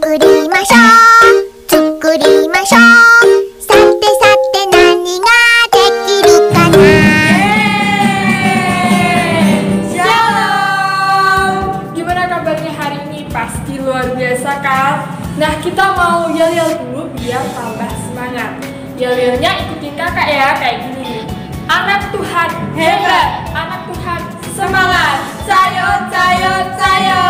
作りましょう作りましょうさてさて何ができるかな。Shalom. Gimana kabarnya hari ini? Pasti luar biasa kan? Nah, kita mau yel-yel dulu biar tambah semangat. Yel-yelnya ikutin kakak ya, kayak gini. Anak Tuhan hebat, anak Tuhan semangat, cayo cayo cayo.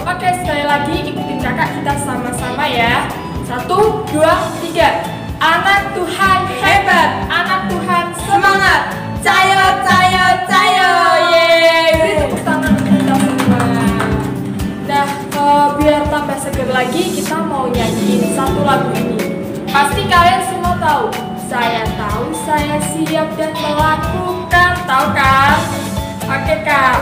Oke, sekali lagi ikutin kakak, kita sama-sama ya. 1, 2, 3. Anak Tuhan hebat, anak Tuhan semangat, cayo cayo cayo. Yeay, beri tepuk tangan untuk kita semua. Nah, biar tambah seger lagi, kita mau nyanyiin satu lagu ini. Pasti kalian semua tahu. Saya tahu, saya siap dan melakukan. Tahu kan? Oke kak.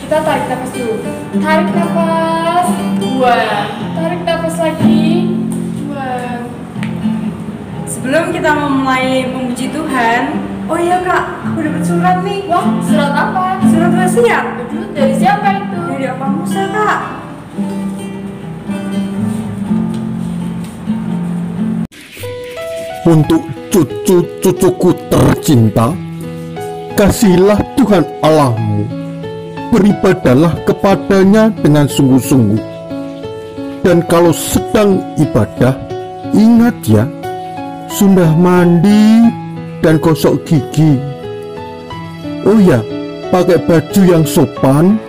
Kita tarik nafas dulu. Tarik nafas, buang. Tarik nafas lagi, buang. Sebelum kita memulai memuji Tuhan, oh iya kak, aku dapat surat nih. Wah, surat apa? Surat wasiat. Aduh, dari siapa itu? Dari Opa Musa kak. Untuk cucu-cucuku tercinta, kasihilah Tuhan Allahmu. Beribadahlah kepadanya dengan sungguh-sungguh. Dan kalau sedang ibadah, ingat ya, sudah mandi dan gosok gigi. Oh ya, pakai baju yang sopan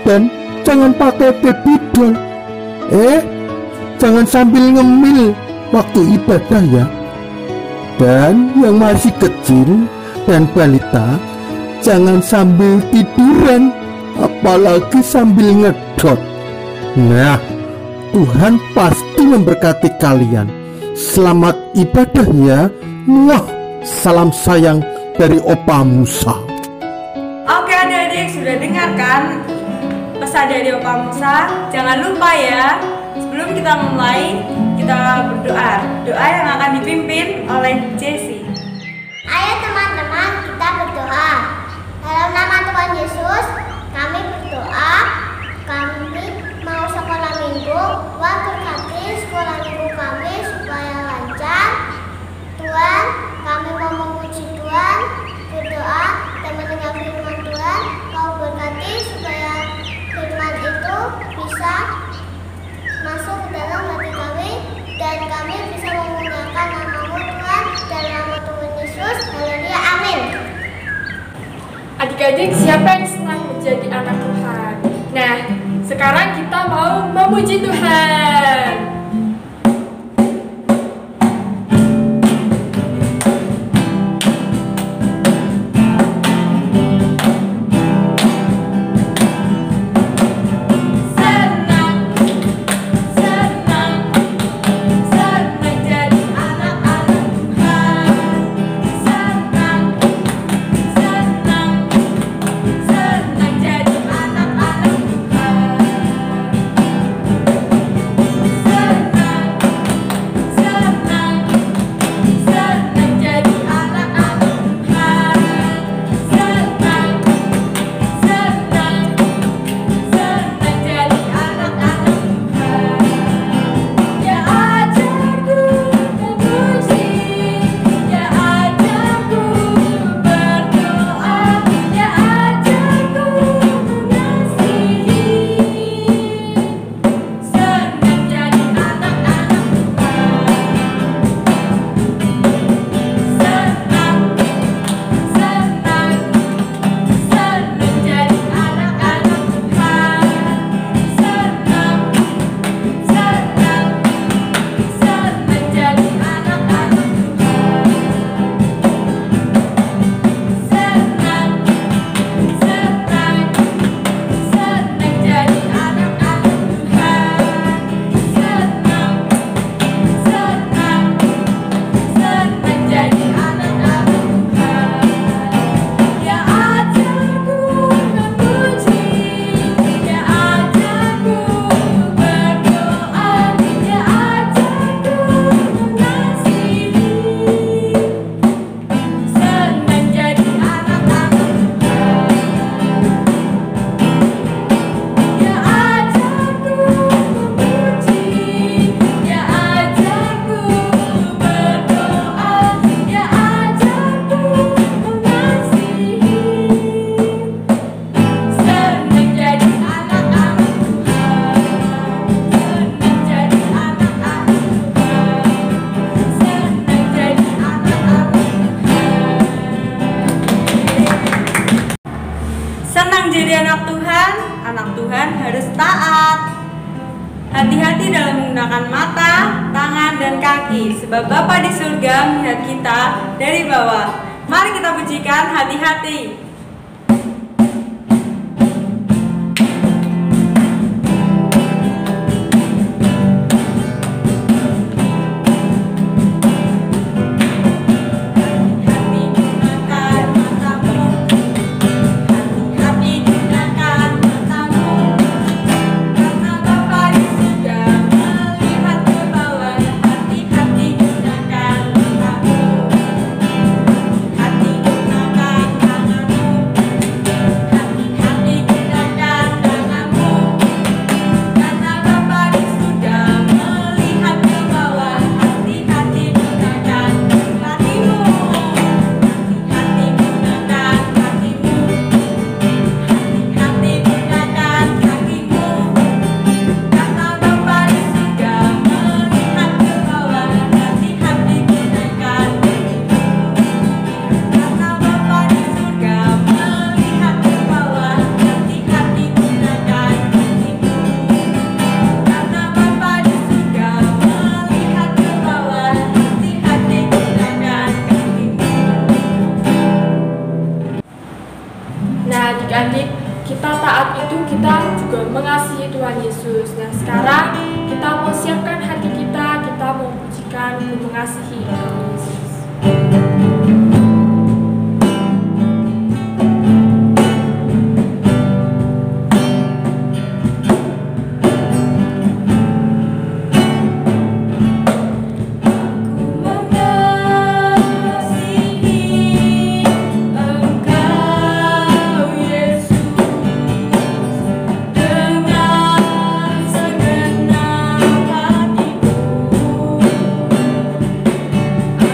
dan jangan pakai baby doll. Jangan sambil ngemil waktu ibadah ya. Dan yang masih kecil dan balita, jangan sambil tiduran, apalagi sambil ngedot. Nah, Tuhan pasti memberkati kalian. Selamat ibadah ya. Wah, salam sayang dari Opa Musa. Oke adik-adik, sudah dengarkan pesan dari Opa Musa? Jangan lupa ya, sebelum kita memulai, kita berdoa. Doa yang akan dipimpin oleh Jessie. Ayo teman-teman, kita berdoa. Dalam nama Tuhan Yesus, kami berdoa. Kami mau sekolah minggu, Tuhan berkati sekolah minggu kami supaya lancar. Tuhan, kami mau memuji Tuhan, berdoa dan mendengar firman Tuhan. Kau berkati supaya firman itu bisa masuk ke dalam hati kami dan kami bisa memuliakan nama-Mu Tuhan, dalam nama Tuhan Yesus. Haleluya, amin. Adik-adik, siapa yang senang menjadi anak Tuhan? Nah, sekarang kita mau memuji Tuhan. menjadi anak Tuhan harus taat. Hati-hati dalam menggunakan mata, tangan, dan kaki, sebab Bapa di surga melihat kita dari bawah. Mari kita pujikan hati-hati. Adik-adik, kita taat itu kita juga mengasihi Tuhan Yesus. Nah sekarang kita mau siapkan hati kita mau pujikan untuk mengasihi Tuhan Yesus. Aku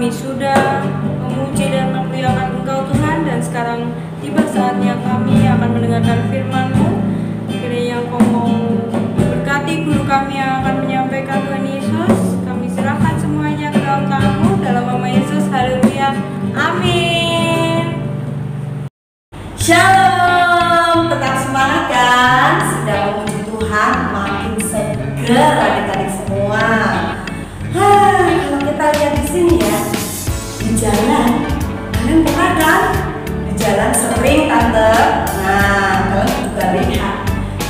kami sudah memuji dan memuliakan Engkau Tuhan, dan sekarang tiba saatnya kami akan mendengarkan firman-Mu. Kiranya Engkau mau berkati guru kami yang akan menyampaikan Tuhan Yesus. Kami serahkan semuanya ke dalam tangan-Mu, dalam nama Yesus. Haleluya. Amin. Shalom, tetap semangat kan? Sedang memuji Tuhan, makin segar adik-adik semua. Kalau kita lihat di sini ya, di jalan, kalian pernah kan? Di jalan sering tante. Nah, kalian juga lihat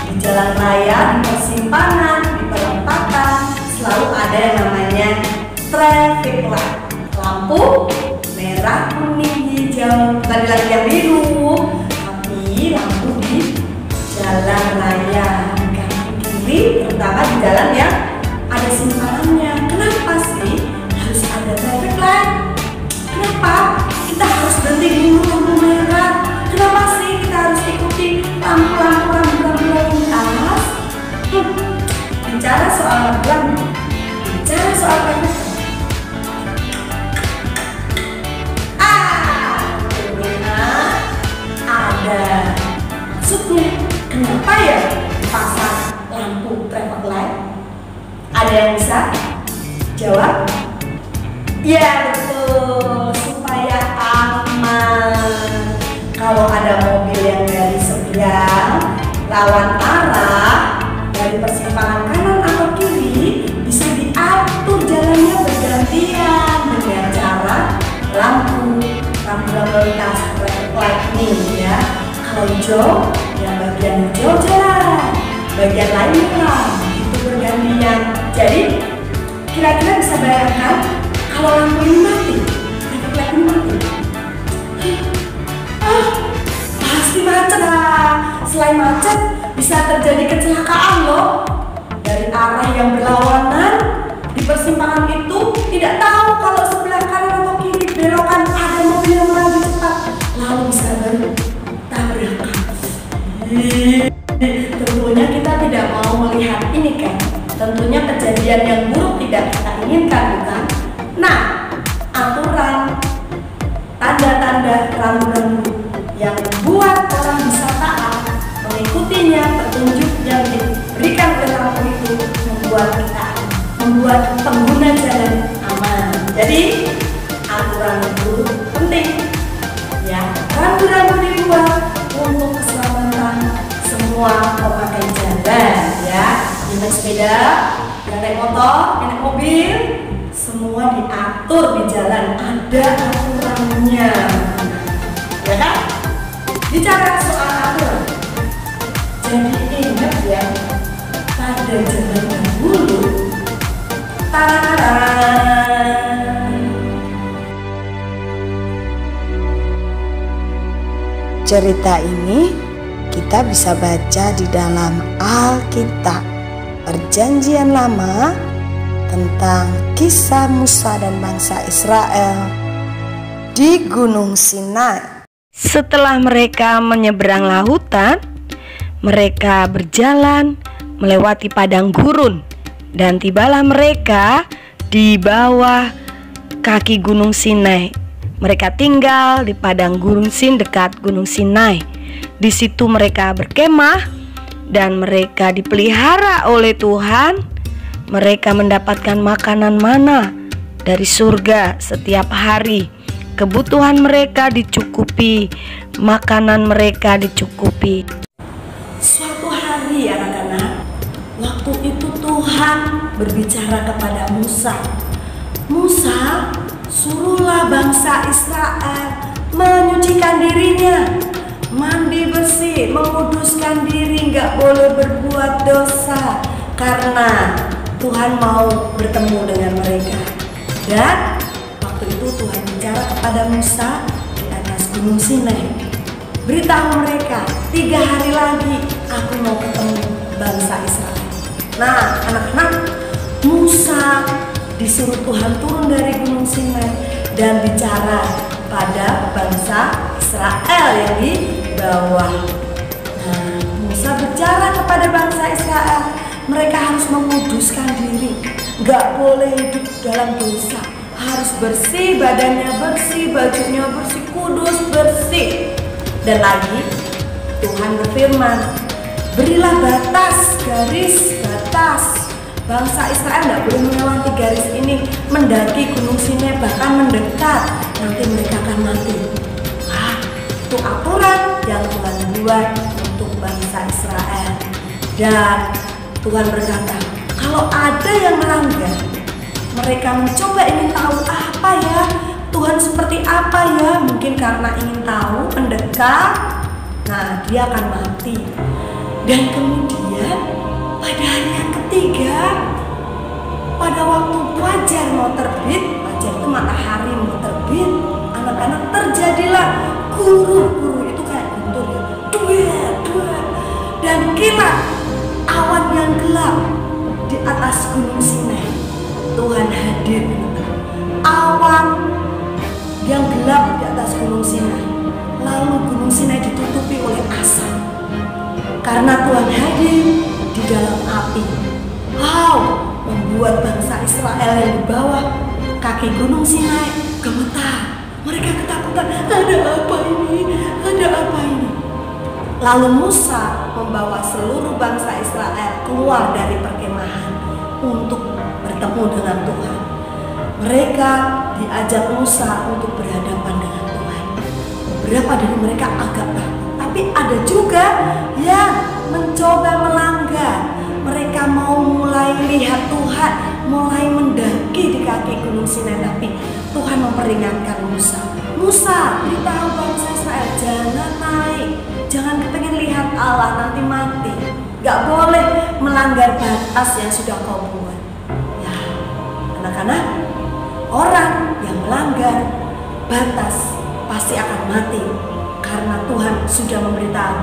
di jalan raya, di persimpangan, di perempatan selalu ada yang namanya traffic light, lampu merah, kuning, hijau, tadi lagi yang biru. Lampu di jalan raya, di kanan kiri, terutama di jalan yang ada simpanannya. Kenapa sih harus ada traffic light? Kenapa kita harus berhenti di lampu merah? Kenapa sih kita harus ikuti lampu-lampu lintas? Bicara soal lampu, bicara soal traffic light. Maksudnya, kenapa ya pasang lampu traffic light? Ada yang bisa jawab? Ya betul, supaya aman. Kalau ada mobil yang dari seberang lawan arah dari persimpangan kanan atau kiri, bisa diatur jalannya bergantian dengan cara lampu lintas traffic light nih ya. Kalau hijau, yang bagian hijau jalan, bagian lain merah, itu bergantian. Jadi kira-kira bisa bayangkan kalau lampu ini mati, traffic light ini mati, pasti macet. Selain macet, bisa terjadi kecelakaan loh. Dari arah yang berlawanan di persimpangan itu tidak tahu kalau sebelah kanan atau kiri belokan ada mobil yang melaju cepat, lalu bisa tabrakan. Tentunya kita tidak mau melihat ini kan. Tentunya kejadian yang buruk tidak kita inginkan, bukan? Nah, aturan tanda-tanda rambu-rambu yang membuat orang bisa taat mengikutinya, petunjuk yang diberikan oleh lampu itu membuat pengguna jalan aman. Jadi aturan itu penting ya. Rambu-rambu dibuat untuk keselamatan semua pemakai jalan ya. Yang naik sepeda, yang naik motor, yang naik mobil, semua diatur di jalan, ada aturannya ya kan? Bicara soal aturan, jadi ingat ya, pada zaman dahulu cerita ini kita bisa baca di dalam Alkitab Perjanjian Lama tentang kisah Musa dan bangsa Israel di Gunung Sinai. Setelah mereka menyeberang lautan, mereka berjalan melewati padang gurun dan tibalah mereka di bawah kaki Gunung Sinai. Mereka tinggal di padang gurun Sin dekat Gunung Sinai. Di situ mereka berkemah dan mereka dipelihara oleh Tuhan. Mereka mendapatkan makanan mana dari surga setiap hari. Kebutuhan mereka dicukupi, makanan mereka dicukupi. Suatu hari anak-anak, waktu itu Tuhan berbicara kepada Musa. Musa, suruhlah bangsa Israel menyucikan dirinya, mandi bersih, menguduskan diri, nggak boleh berbuat dosa, karena Tuhan mau bertemu dengan mereka. Dan waktu itu Tuhan bicara kepada Musa di atas Gunung Sinai. Beritahu mereka, 3 hari lagi aku mau ketemu bangsa Israel. Nah anak-anak, Musa disuruh Tuhan turun dari Gunung Sinai dan bicara pada bangsa Israel yang di bawah. Nah, Musa bicara kepada bangsa Israel, mereka harus menguduskan diri, gak boleh hidup dalam dosa, harus bersih, badannya bersih, bajunya bersih, kudus, bersih. Dan lagi Tuhan berfirman, berilah batas, garis batas. Bangsa Israel tidak boleh melewati garis ini, mendaki Gunung Sinai, bahkan mendekat, nanti mereka akan mati. Itu aturan yang Tuhan buat untuk bangsa Israel. Dan Tuhan berkata, kalau ada yang melanggar, mereka mencoba ingin tahu apa ya, Tuhan seperti apa ya, mungkin karena ingin tahu, mendekat, nah dia akan mati. Dan kemudian pada hari yang ketiga, pada waktu fajar mau terbit, fajar itu matahari mau terbit, anak-anak terjadilah guru-guru itu kayak guntur ya, dua, dan kilat awan yang gelap di atas Gunung Sinai. Tuhan hadir, awan yang gelap di atas Gunung Sinai, lalu Gunung Sinai ditutupi oleh asap karena Tuhan hadir di dalam api. Wow, membuat bangsa Israel yang di bawah kaki Gunung Sinai gemetar. Mereka ketakutan, ada apa ini? Ada apa ini? Lalu Musa membawa seluruh bangsa Israel keluar dari perkemahan untuk bertemu dengan Tuhan. Mereka diajak Musa untuk berhadapan dengan Tuhan. Beberapa dari mereka agak takut, tapi ada juga yang mencoba melanggar. Mereka mau mulai lihat Tuhan, mulai mendaki di kaki Gunung Sinai, tapi Tuhan memperingatkan Musa. Musa, beritahu bangsa Israel, jangan naik, jangan kepengen lihat Allah nanti mati. Gak boleh melanggar batas yang sudah kau buat. Ya, anak-anak, orang yang melanggar batas pasti akan mati, karena Tuhan sudah memberitahu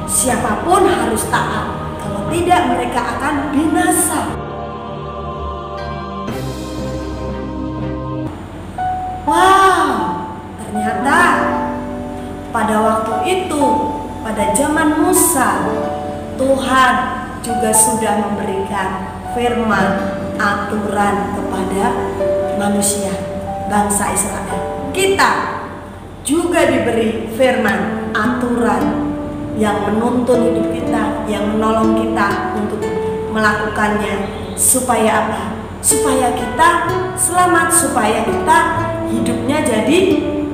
siapapun harus taat. Kalau tidak, mereka akan binasa. Wow, ternyata pada waktu itu, pada zaman Musa, Tuhan juga sudah memberikan firman, aturan kepada manusia, bangsa Israel. Kita juga diberi firman, aturan yang menuntun hidup kita, yang menolong kita untuk melakukannya. Supaya apa? Supaya kita selamat, supaya kita hidupnya jadi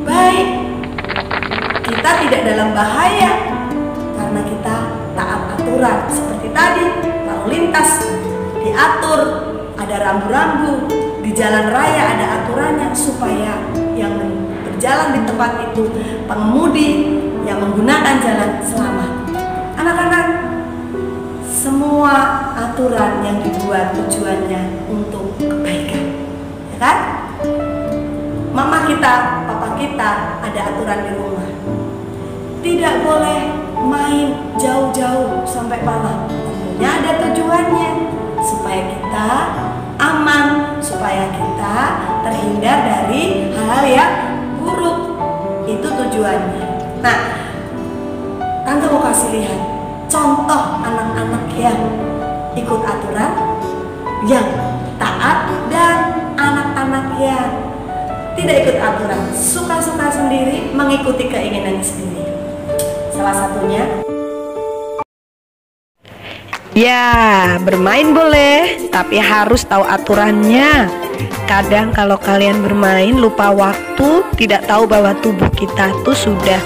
baik. Kita tidak dalam bahaya karena kita taat aturan. Seperti tadi, lalu lintas diatur, ada rambu-rambu, di jalan raya ada aturannya supaya yang berjalan di tempat itu, pengemudi yang menggunakan jalan selamat. Anak-anak, semua aturan yang dibuat tujuannya untuk kebaikan, ya kan? Mama kita, papa kita ada aturan di rumah. Tidak boleh main jauh-jauh sampai malam. Tentunya ada tujuannya supaya kita aman, supaya kita terhindar dari hal-hal yang buruk. Itu tujuannya. Nah, Tante mau kasih lihat contoh anak-anak yang ikut aturan, yang taat, dan anak-anak yang tidak ikut aturan, suka-suka sendiri, mengikuti keinginan sendiri. Salah satunya, ya, bermain boleh, tapi harus tahu aturannya. Kadang kalau kalian bermain lupa waktu, tidak tahu bahwa tubuh kita tuh sudah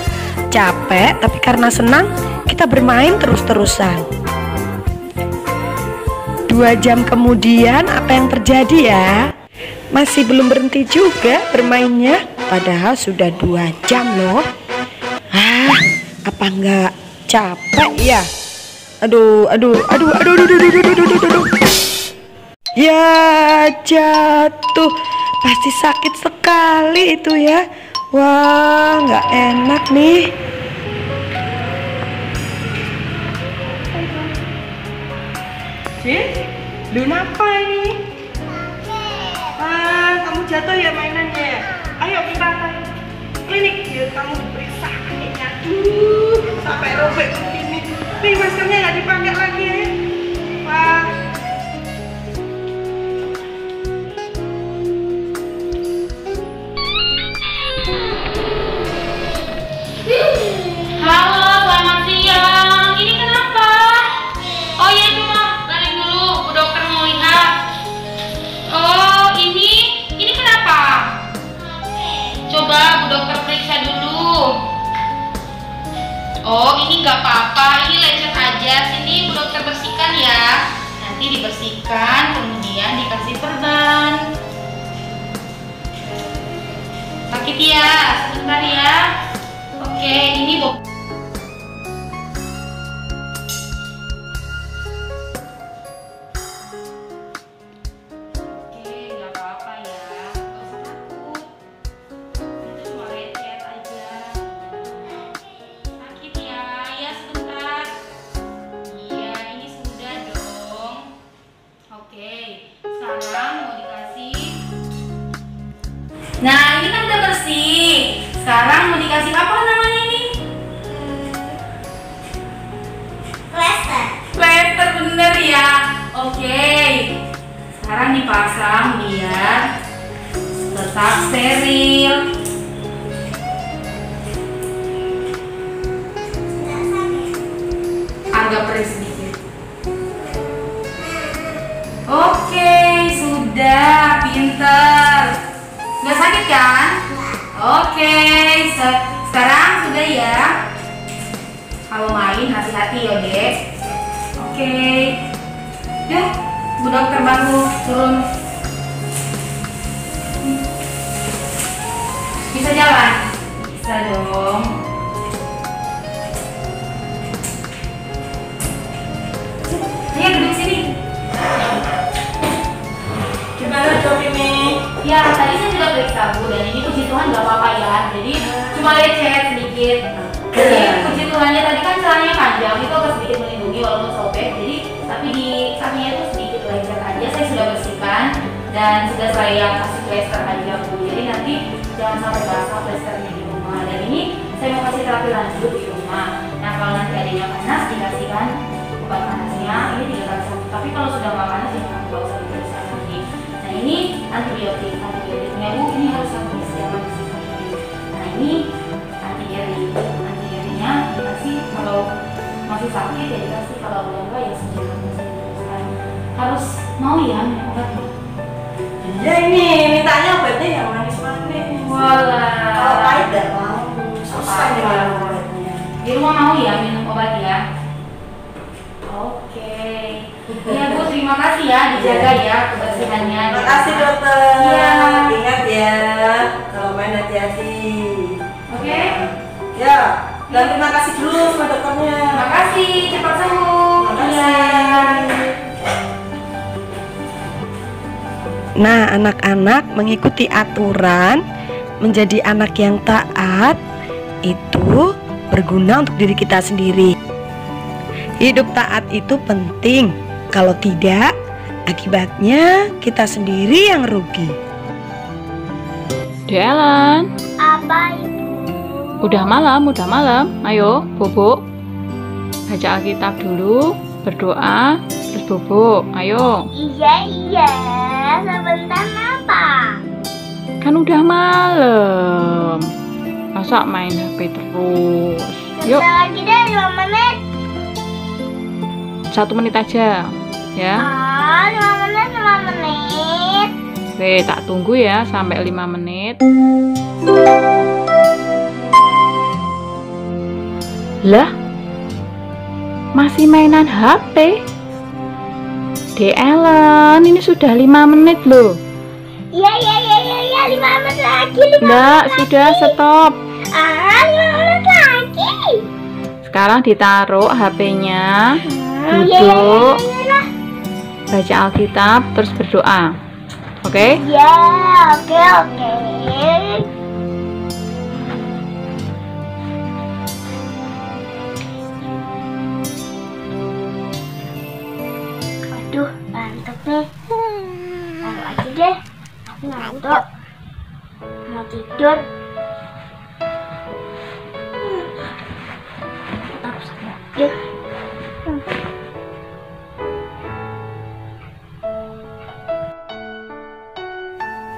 capek, tapi karena senang kita bermain terus-terusan. 2 jam kemudian apa yang terjadi ya? Masih belum berhenti juga bermainnya, padahal sudah 2 jam loh. Apa enggak capek ya? Aduh. Ya, jatuh. Pasti sakit sekali itu ya. Wah, nggak enak nih. Lu kenapa ini? Kamu jatuh ya mainannya ya? Ayo kita klinik biar kamu diperiksa kakinya. Sampai robek begini. Nih maskernya nggak dipakai lagi ya? Wah. Oh, ini nggak apa-apa, ini lecet aja. Sini Bu Dokter bersihkan ya. Nanti dibersihkan, kemudian dikasih perban. Sakit ya, sebentar ya. Oke, ini Bu. Oke, nggak apa-apa ya. Nggak usah takut. Itu cuma lecet aja. Sakit ya, ya sebentar. Iya, ini sudah dong. Oke, sekarang mau dikasih. Nah, ini kan udah bersih. Sekarang mau dikasih apa namanya ini? Plester. Plester, bener ya. Oke, sekarang dipasang biar tetap steril. Agak perih sedikit. Oke, sudah pinter. Nggak sakit kan? Oke, sekarang sudah ya. Kalau main hati-hati ya dek. Oke, yuk Bu Dokter bantu turun. Bisa jalan? Bisa dong. Ayo duduk sini. Gimana dok ini? Ya, tadi saya sudah periksa Bu, dan ini puji Tuhan nggak apa-apa ya. Jadi cuma lecet sedikit. Jadi puji Tuhannya tadi kan celahnya panjang, itu agak sedikit melindungi walaupun sobek. Jadi tapi di kakinya itu sedikit lecet aja. Saya sudah bersihkan dan sudah saya kasih plester aja Bu. Jadi nanti jangan sampai basah plesternya di rumah. Dan ini saya mau kasih terapi lanjut di rumah. Nah kalau nanti adanya panas dikasihkan obat panasnya. Ini 3 kali satu. Tapi kalau sudah nggak panas ya nggak usah diberikan lagi. Nah ini antibiotiknya Bu, ini harus habis jangan disisihkan lagi. Nah ini antinyerinya dikasih kalau masih sakit ya dikasih, kalau udah enggak ya sediakan diteruskan. Harus mau ya minum obatnya. Ya ini mintanya obatnya yang manis-manis. Walah. Kalau pahit nggak mau. Susah dengan obatnya. Di rumah mau ya minum obat ya. Oke. Ya Bu, terima kasih ya, dijaga ya kebersihannya. Terima kasih dokter. Iya. Ingat ya, kalau main hati-hati. Oke. Ya, dan terima kasih dulu sama dokternya. Terima kasih, cepat sembuh. Terima Iya. kasih. Nah, anak-anak mengikuti aturan, menjadi anak yang taat, itu berguna untuk diri kita sendiri. Hidup taat itu penting. Kalau tidak, akibatnya kita sendiri yang rugi. Ellen, Apa itu? udah malam. Ayo, Bobo. Baca Alkitab dulu, berdoa, terus Bobo. Ayo. Iya, sebentar apa? Kan udah malam. Masa main HP terus? Yuk, Sebentar lagi deh, 5 menit. 1 menit aja. Ya. 5 menit. Oke, tak tunggu ya sampai 5 menit. Lah, masih mainan HP? Ellen, ini sudah 5 menit loh. Iya, 5 menit lagi. Enggak, sudah stop. 5 menit lagi. Sekarang ditaruh HP-nya, Iya. duduk, baca Alkitab, terus berdoa. Oke? Ya, oke. Aduh, ngantuk nih. Taruh aja deh. Aku ngantuk. Mau tidur. Taruh sana aja.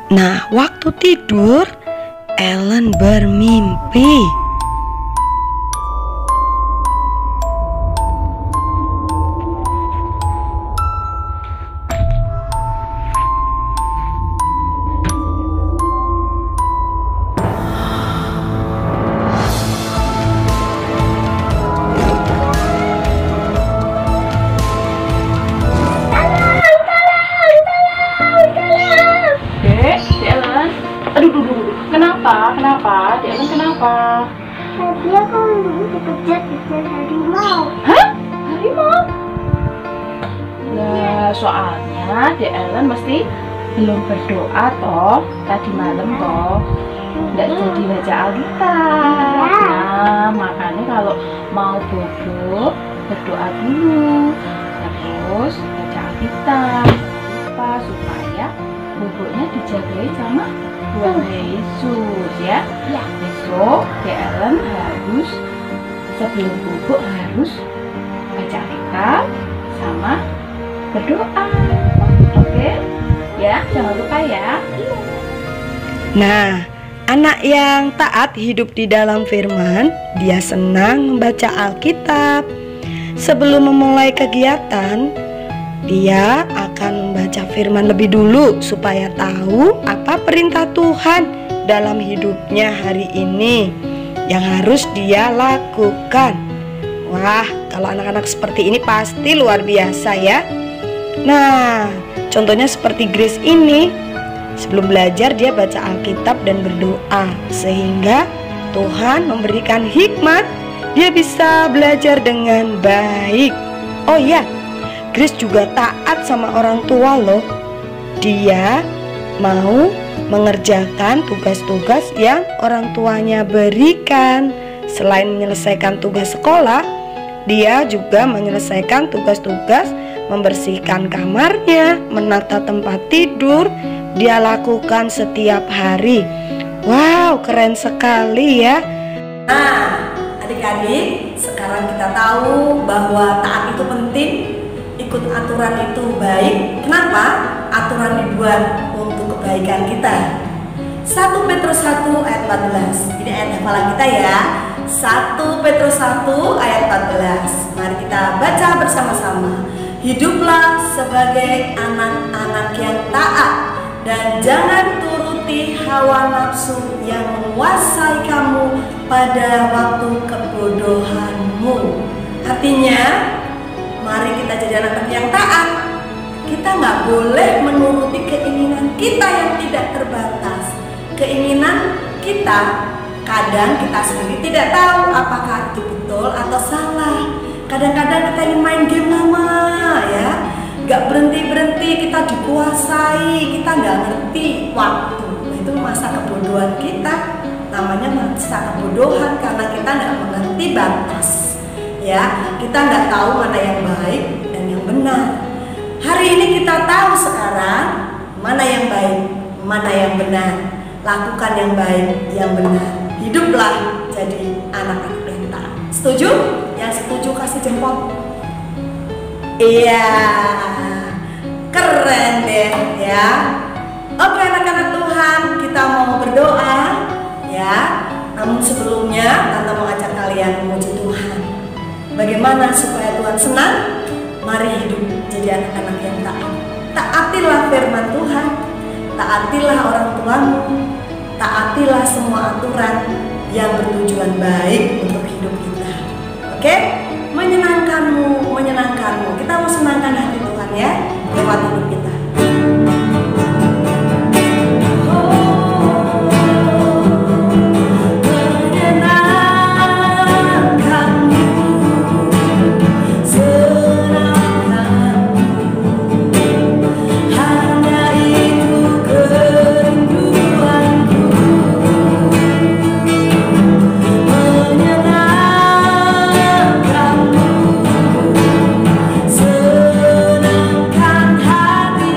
Nah, waktu tidur, Ellen bermimpi. Kenapa? Kenapa? Dek Ellen kenapa? Tadi aku dikejar-kejar harimau. Hah? Harimau? Nah, soalnya Dek Ellen mesti belum berdoa toh tadi malam toh. Nggak jadi baca Alkitab. Nah, makanya kalau mau bobo berdoa dulu, terus baca Alkitab. Apa supaya boboknya dijagai sama Tuhan Yesus ya. Besok Dek Ellen harus sebelum bobok harus baca Alkitab sama berdoa. Oke? Ya, jangan lupa ya. Nah, anak yang taat hidup di dalam firman, dia senang membaca Alkitab. Sebelum memulai kegiatan, dia akan membaca firman lebih dulu supaya tahu apa perintah Tuhan dalam hidupnya hari ini yang harus dia lakukan. Wah, kalau anak-anak seperti ini pasti luar biasa ya. Nah, contohnya seperti Grace ini. Sebelum belajar dia baca Alkitab dan berdoa, sehingga Tuhan memberikan hikmat, dia bisa belajar dengan baik. Oh iya, Grace juga taat sama orang tua loh. Dia mau mengerjakan tugas-tugas yang orang tuanya berikan. Selain menyelesaikan tugas sekolah, dia juga menyelesaikan tugas-tugas membersihkan kamarnya, menata tempat tidur. Dia lakukan setiap hari. Wow, keren sekali ya. Nah, adik-adik, sekarang kita tahu bahwa taat itu penting, ikut aturan itu baik. Kenapa? Aturan dibuat untuk kebaikan kita. 1 Petrus 1 ayat 14. Ini ayat hafalan kita ya. 1 Petrus 1 ayat 14. Mari kita baca bersama-sama. Hiduplah sebagai anak-anak yang taat dan jangan turuti hawa nafsu yang menguasai kamu pada waktu kebodohanmu. Artinya, mari kita jadi anak-anak yang taat. Kita nggak boleh menuruti keinginan kita yang tidak terbatas. Keinginan kita, kadang kita sendiri tidak tahu apakah itu betul atau salah. Kadang-kadang kita ingin main game lama ya, nggak berhenti-berhenti, kita dikuasai, kita nggak ngerti waktu. Itu masa kebodohan kita, namanya masa kebodohan karena kita nggak mengerti batas ya, kita nggak tahu mana yang baik dan yang benar. Hari ini kita tahu sekarang mana yang baik, mana yang benar. Lakukan yang baik, yang benar. Hiduplah jadi anak-anak yang taat. Setuju? Yang setuju kasih jempol. Iya, keren deh ya. Oke anak-anak Tuhan, kita mau berdoa ya. Namun sebelumnya Tante mau ajak kalian memuji Tuhan. Bagaimana supaya Tuhan senang? Mari hidup jadi anak-anak yang taat. Taatilah firman Tuhan, taatilah orang tuamu, taatilah semua aturan yang bertujuan baik untuk hidup kita. Oke? Menyenangkanmu, menyenangkanmu. Kita mau senangkan hati Tuhan ya lewat hidup kita. Hati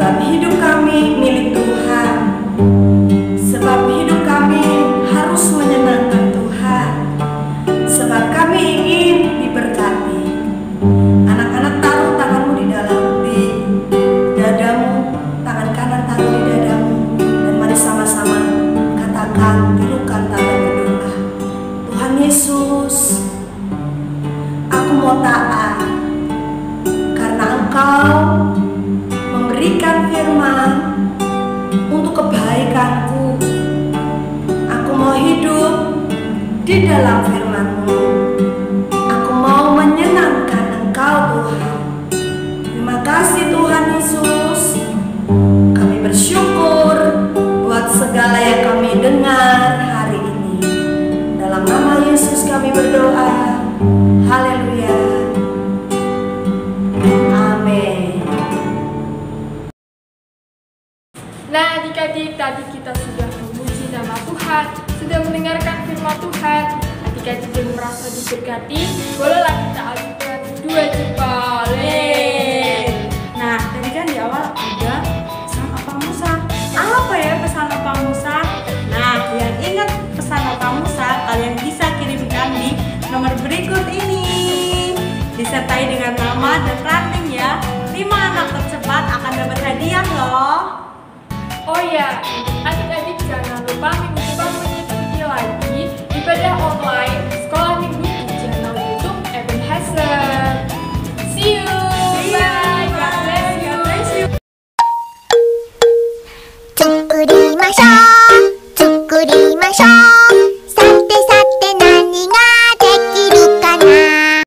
sebab hidup kami milik Tuhan. Sebab hidup kami harus menyenangkan Tuhan. Sebab kami ingin diberkati. Anak-anak, taruh tanganmu di dadamu, tangan kanan taruh di dadamu, dan mari sama-sama katakan, tirukan tanda berdoa. Tuhan Yesus, aku mau taat karena Engkau memberikan firman untuk kebaikanku. Aku mau hidup di dalam firman-Mu. Aku mau menyenangkan Engkau, Tuhan. Terima kasih Tuhan Yesus. Kami bersyukur buat segala yang kami dengar hari ini. Dalam nama Yesus kami berdoa. Haleluya. Amin. Nah, adik-adik, tadi kita sudah memuji nama Tuhan, sudah mendengarkan firman Tuhan. Adik-adik yang merasa diberkati, bolehlah kita ajukan 2 jempol. Nah, tadi kan di awal ada pesan Opa Musa. Apa ya pesan Opa Musa? Nah, yang ingat pesan Opa Musa, kalian bisa kirimkan di nomor berikut ini. Disertai dengan nama dan ranting ya. 5 anak tercepat akan dapat hadiah loh. Oh ya, adik-adik jangan lupa minggu depan mengikuti lagi ibadah online sekolah minggu di channel YouTube Ebenezer. See you. Bye. God bless you. 作りましょう